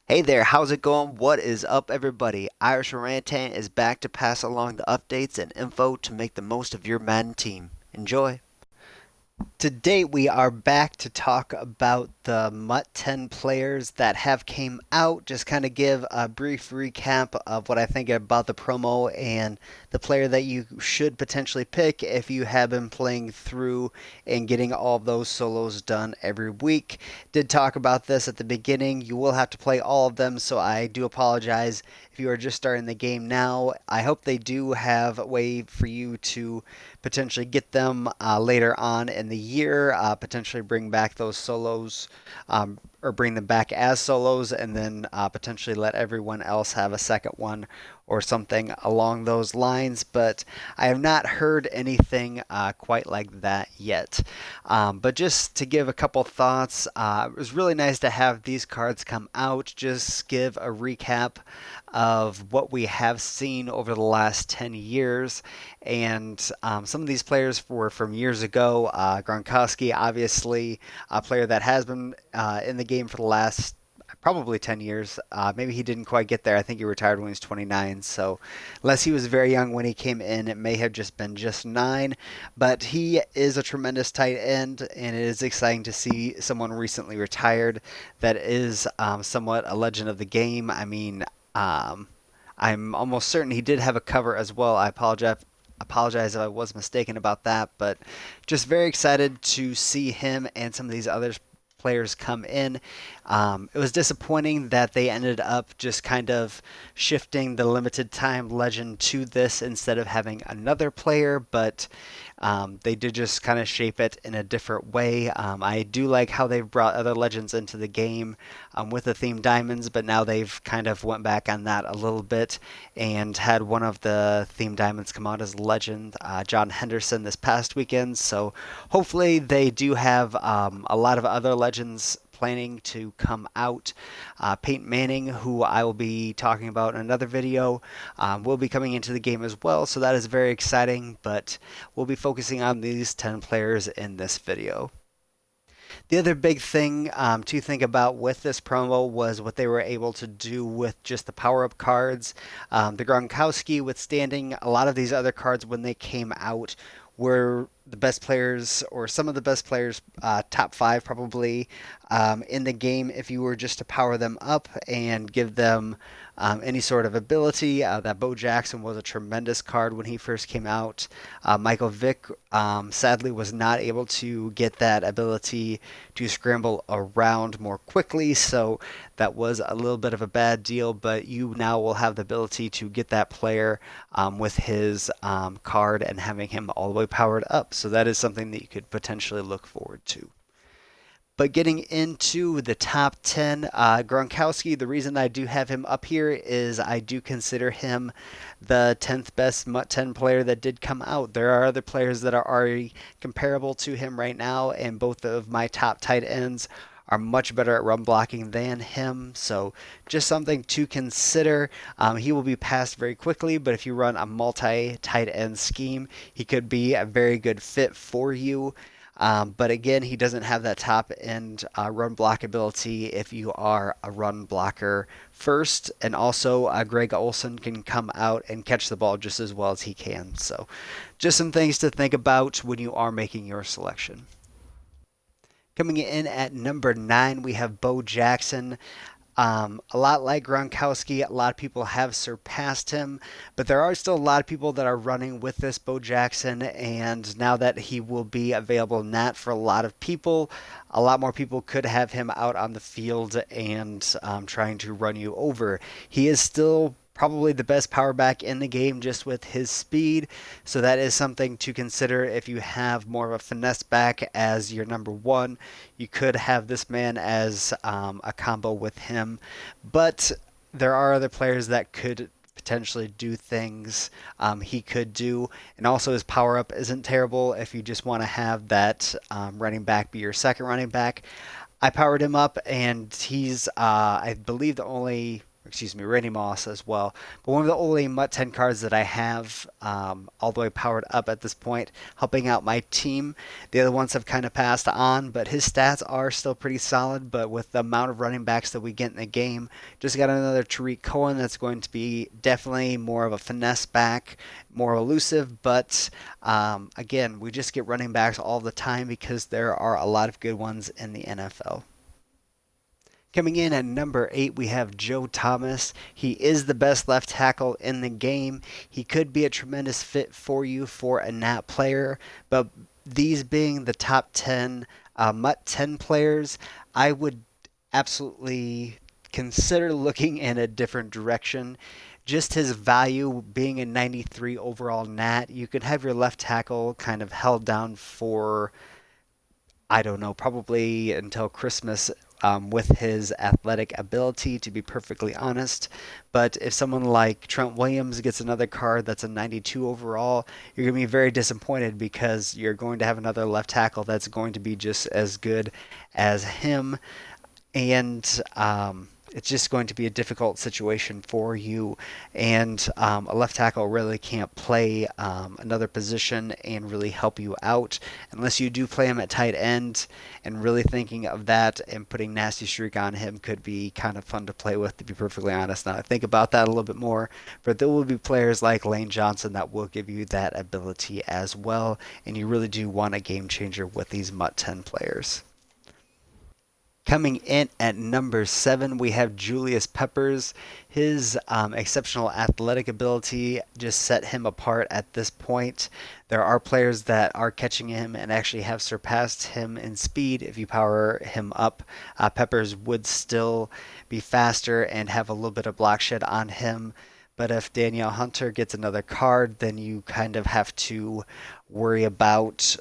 Hey there, how's it going? What is up, everybody? Irish Orangutan is back to pass along the updates and info to make the most of your Madden team. Enjoy! Today we are back to talk about the MUT 10 players that have came out. Just kind of give a brief recap of what I think about the promo and the player that you should potentially pick if you have been playing through and getting all of those solos done every week. Did talk about this at the beginning. You will have to play all of them, so I do apologize if you are just starting the game now. I hope they do have a way for you to potentially get them later on in the year, potentially bring back those solos, or bring them back as solos, and then potentially let everyone else have a second one or something along those lines. But I have not heard anything quite like that yet. But just to give a couple thoughts, it was really nice to have these cards come out. Just give a recap of what we have seen over the last 10 years. And some of these players were from years ago. Gronkowski, obviously, a player that has been in the game for the last probably 10 years. Maybe he didn't quite get there. I think he retired when he was 29. So, unless he was very young when he came in, it may have just been just 9. But he is a tremendous tight end, and it is exciting to see someone recently retired that is somewhat a legend of the game. I mean, I'm almost certain he did have a cover as well. I apologize if I was mistaken about that, but just very excited to see him and some of these other players come in. It was disappointing that they ended up just kind of shifting the limited time legend to this instead of having another player, but they did just kind of shape it in a different way. I do like how they've brought other legends into the game with the theme diamonds, but now they've kind of went back on that a little bit and had one of the theme diamonds come out as a legend, John Henderson, this past weekend. So hopefully they do have a lot of other legends planning to come out. Peyton Manning, who I will be talking about in another video, will be coming into the game as well, so that is very exciting, but we'll be focusing on these 10 players in this video. The other big thing to think about with this promo was what they were able to do with just the power up cards. The Gronkowski withstanding a lot of these other cards when they came out were the best players, or some of the best players, top 5 probably, in the game if you were just to power them up and give them any sort of ability. That Bo Jackson was a tremendous card when he first came out. Michael Vick sadly was not able to get that ability to scramble around more quickly, so that was a little bit of a bad deal, but you now will have the ability to get that player with his card and having him all the way powered up. So that is something that you could potentially look forward to. But getting into the top 10, Gronkowski, the reason I do have him up here is I do consider him the 10th best MUT 10 player that did come out. There are other players that are already comparable to him right now, and both of my top tight ends are much better at run blocking than him. So just something to consider. He will be passed very quickly, but if you run a multi tight end scheme, he could be a very good fit for you. But again, he doesn't have that top end run block ability if you are a run blocker first. And also, Greg Olsen can come out and catch the ball just as well as he can. So, just some things to think about when you are making your selection. Coming in at number 9, we have Bo Jackson. A lot like Gronkowski, a lot of people have surpassed him, but there are still a lot of people that are running with this Bo Jackson, and now that he will be available in NAT for a lot of people, a lot more people could have him out on the field and trying to run you over. He is still probably the best power back in the game just with his speed. So that is something to consider if you have more of a finesse back as your number 1. You could have this man as a combo with him. But there are other players that could potentially do things he could do. And also his power up isn't terrible if you just want to have that running back be your second running back. I powered him up, and he's, I believe, the only excuse me, Randy Moss as well. But one of the only MUT 10 cards that I have all the way powered up at this point, helping out my team. The other ones have kind of passed on, but his stats are still pretty solid. But with the amount of running backs that we get in the game, just got another Tariq Cohen that's going to be definitely more of a finesse back, more elusive. But again, we just get running backs all the time because there are a lot of good ones in the NFL. Coming in at number 8, we have Joe Thomas. He is the best left tackle in the game. He could be a tremendous fit for you for a NAT player, but these being the top 10 MUT 10 players, I would absolutely consider looking in a different direction. Just his value being a 93 overall NAT, you could have your left tackle kind of held down for, I don't know, probably until Christmas with his athletic ability, to be perfectly honest. But if someone like Trent Williams gets another card that's a 92 overall, you're going to be very disappointed because you're going to have another left tackle that's going to be just as good as him. And it's just going to be a difficult situation for you. And a left tackle really can't play another position and really help you out unless you do play him at tight end. And really thinking of that and putting Nasty Streak on him could be kind of fun to play with, to be perfectly honest. Now I think about that a little bit more, but there will be players like Lane Johnson that will give you that ability as well. And you really do want a game changer with these MUT 10 players. Coming in at number 7, we have Julius Peppers. His exceptional athletic ability just set him apart at this point. There are players that are catching him and actually have surpassed him in speed if you power him up. Peppers would still be faster and have a little bit of block shed on him. But if Danielle Hunter gets another card, then you kind of have to worry about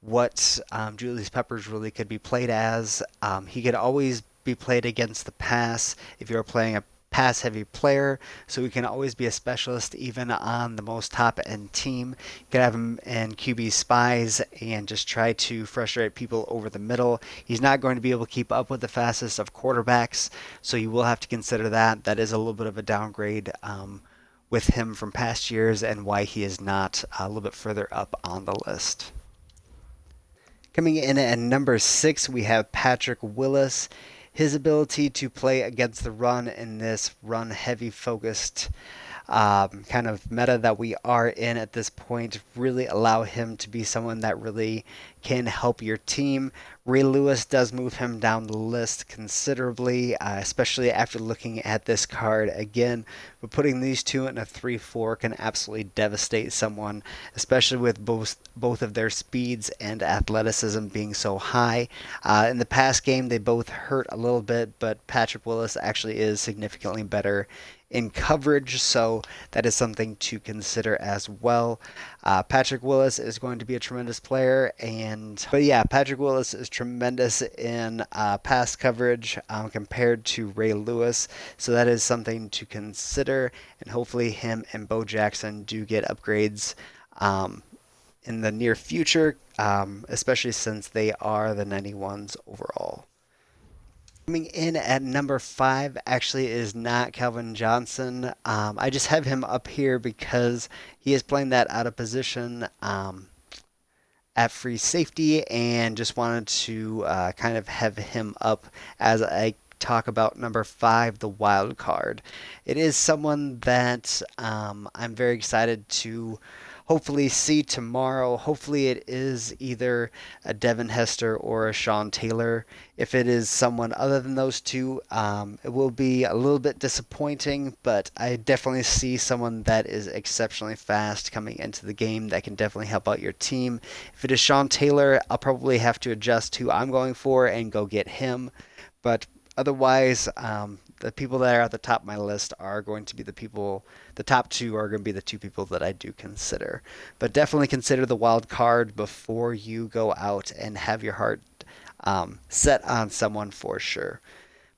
what Julius Peppers really could be played as. He could always be played against the pass if you're playing a pass heavy player, so he can always be a specialist even on the most top end team. You could have him in QB spies and just try to frustrate people over the middle. He's not going to be able to keep up with the fastest of quarterbacks, so you will have to consider that. That is a little bit of a downgrade with him from past years and why he is not a little bit further up on the list. Coming in at number 6, we have Patrick Willis. His ability to play against the run in this run-heavy focused kind of meta that we are in at this point really allow him to be someone that really can help your team. Ray Lewis does move him down the list considerably, especially after looking at this card again. But putting these two in a 3-4 can absolutely devastate someone, especially with both of their speeds and athleticism being so high. In the past game, they both hurt a little bit, but Patrick Willis actually is significantly better in coverage, so that is something to consider as well. Patrick Willis is going to be a tremendous player, but yeah, Patrick Willis is tremendous in pass coverage compared to Ray Lewis, so that is something to consider, and hopefully him and Bo Jackson do get upgrades in the near future, especially since they are the 91s overall. Coming in at number 5 actually is not Calvin Johnson. I just have him up here because he is playing that out of position at free safety, and just wanted to kind of have him up as I talk about number 5, the wild card. It is someone that I'm very excited to hopefully see tomorrow. Hopefully it is either a Devin Hester or a Sean Taylor. If it is someone other than those two, it will be a little bit disappointing, but I definitely see someone that is exceptionally fast coming into the game that can definitely help out your team. If it is Sean Taylor, I'll probably have to adjust who I'm going for and go get him. But otherwise, the people that are at the top of my list are going to be the top 2 are going to be the 2 people that I do consider. But definitely consider the wild card before you go out and have your heart set on someone for sure.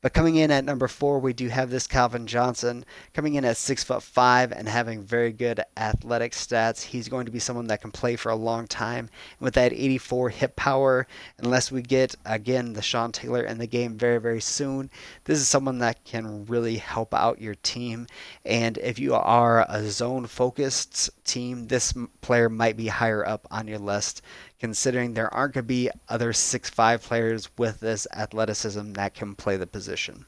But coming in at number 4, we do have this Calvin Johnson coming in at 6'5" and having very good athletic stats. He's going to be someone that can play for a long time. And with that 84 hit power, unless we get again the Sean Taylor in the game very, very soon, this is someone that can really help out your team. And if you are a zone focused team, this player might be higher up on your list, considering there aren't going to be other 6'5" players with this athleticism that can play the position.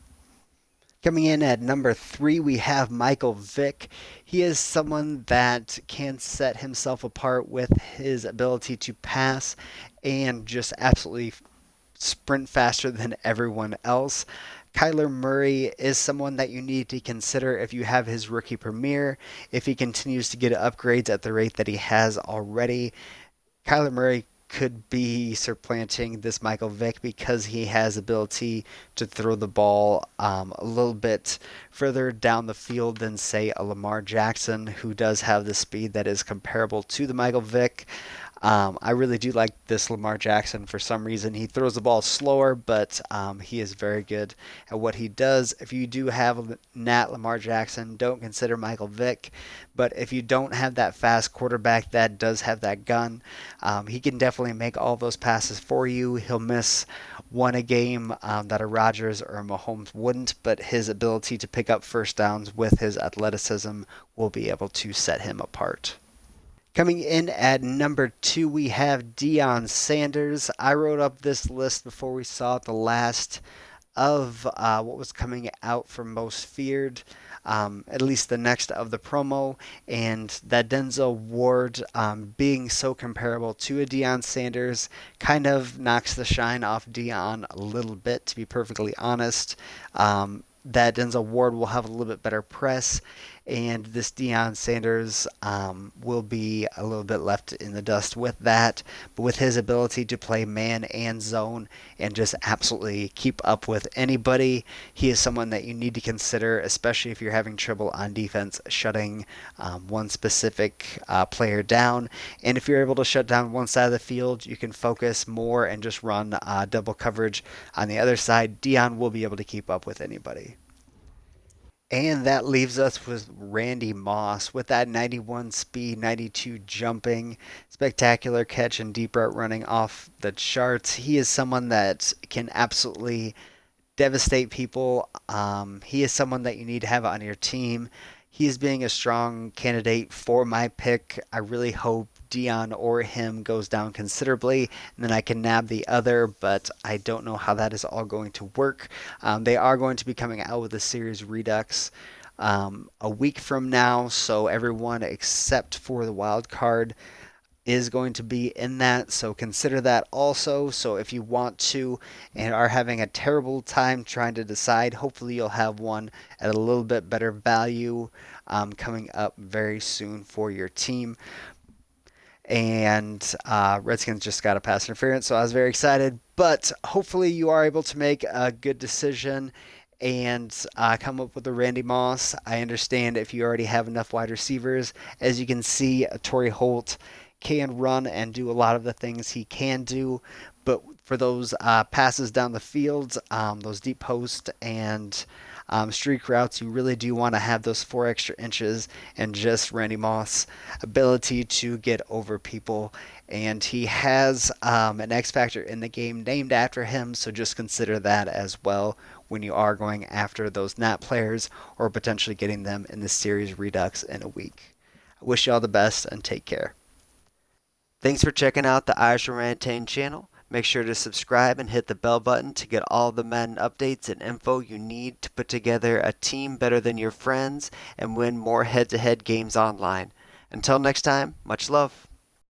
Coming in at number 3, we have Michael Vick. He is someone that can set himself apart with his ability to pass and just absolutely sprint faster than everyone else. Kyler Murray is someone that you need to consider if you have his rookie premiere. If he continues to get upgrades at the rate that he has already, Kyler Murray could be supplanting this Michael Vick because he has ability to throw the ball a little bit further down the field than, say, a Lamar Jackson, who does have the speed that is comparable to the Michael Vick. I really do like this Lamar Jackson for some reason. He throws the ball slower, but he is very good at what he does. If you do have NAT Lamar Jackson, don't consider Michael Vick. But if you don't have that fast quarterback that does have that gun, he can definitely make all those passes for you. He'll miss one a game that a Rodgers or a Mahomes wouldn't, but his ability to pick up first downs with his athleticism will be able to set him apart. Coming in at number 2, we have Deion Sanders. I wrote up this list before we saw the last of what was coming out for Most Feared, at least the next of the promo, and that Denzel Ward being so comparable to a Deion Sanders kind of knocks the shine off Deion a little bit, to be perfectly honest. That Denzel Ward will have a little bit better press, and this Deion Sanders will be a little bit left in the dust with that. But with his ability to play man and zone and just absolutely keep up with anybody, he is someone that you need to consider, especially if you're having trouble on defense shutting one specific player down. And if you're able to shut down one side of the field, you can focus more and just run double coverage on the other side. Deion will be able to keep up with anybody. And that leaves us with Randy Moss with that 91 speed, 92 jumping, spectacular catch and deep route running off the charts. He is someone that can absolutely devastate people. He is someone that you need to have on your team. He is being a strong candidate for my pick. I really hope Deion or him goes down considerably, and then I can nab the other, but I don't know how that is all going to work. They are going to be coming out with a series redux a week from now, so everyone except for the wild card is going to be in that, so consider that also. So if you want to and are having a terrible time trying to decide, hopefully you'll have one at a little bit better value coming up very soon for your team. And Redskins just got a pass interference, so I was very excited. But hopefully you are able to make a good decision and come up with a Randy Moss. I understand if you already have enough wide receivers. As you can see, Torrey Holt can run and do a lot of the things he can do, but for those passes down the field, those deep post and streak routes, you really do want to have those 4 extra inches and just Randy Moss' ability to get over people. And he has an X Factor in the game named after him, so just consider that as well when you are going after those NAT players or potentially getting them in the series redux in a week. I wish you all the best and take care. Thanks for checking out the Irish Orangutan channel. Make sure to subscribe and hit the bell button to get all the Madden updates and info you need to put together a team better than your friends and win more head-to-head games online. Until next time, much love.